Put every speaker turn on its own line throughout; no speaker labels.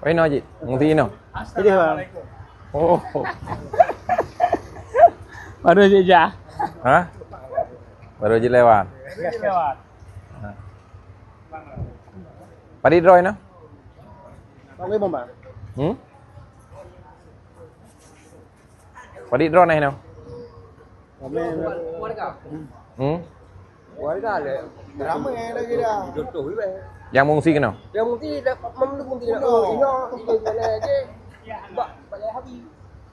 Oi no ji, ngerti no.
Ini bang.
Oh.
Baru saja.
Hah? Baru je lewat.
Lewat.
Padi draw no.
Bang bang bang.
Padi draw no.
Warga le. Ramai lagi dah. Jodoh ni bang.
Yang mengungsi kena.
Yang mungkin mungkin oh ini mana je. Balik habis.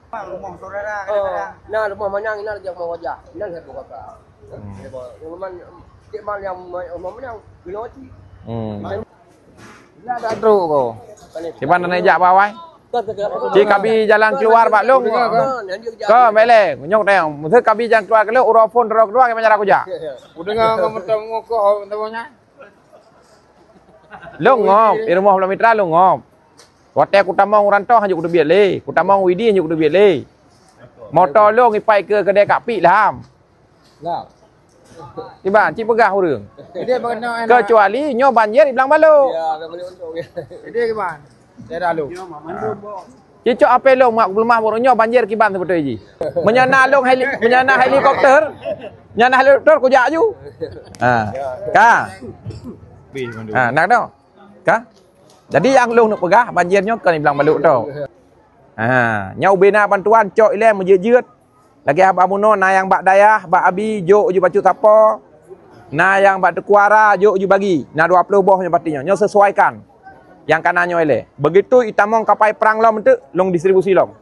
Rumah saudara kadang-kadang. Nah, rumah mana ini lagi rumah wajah. Ini ada berapa? Rumah cik mal yang rumah mana Geloci. Ini ada
Tru ko. Di mana naik jak bawai? Cik kabi jalan keluar Pak Long. Ke mele, nyok teh. Mesti kabi jalan keluar ke lu urofon keluar ke mana aku jak.
Udah ngomong ngoko namanya.
Long ngop, di rumah Pulau Mitra long ngop. Hotel Kutamong Rantau hanya kudu biar le. Kutamong Widi hanya kudu biar le. Motor long ipai ke kedai Kak Pik lah.
Lah.
Tiba cik pegah urang.
Dia bagaimana?
Kecuali nyo banjir di belang balok.
Ya, balik untuk.
Dia gimana? Saya lalu.
Cicok apa long mak belum baru nyo banjir kiban betul ji. Menyana long menyana helikopter. Menyana helikopter ku jak ju. Ha. Ka. Nak dah. Ka? Jadi yang long nak pegah banjirnya ke di belang balok tu. Ha, nyau bina bantuan cok ile menjejet. Lagi abah muno na yang bak dayah, bak abi jok ju bacu tapo. Na yang bak tekuara jok ju bagi. Na 20 bohnya patinya. Nyo sesuaikan. Yang kanannya ile. Begitu itamong kapai perang long mentu long distribusi long.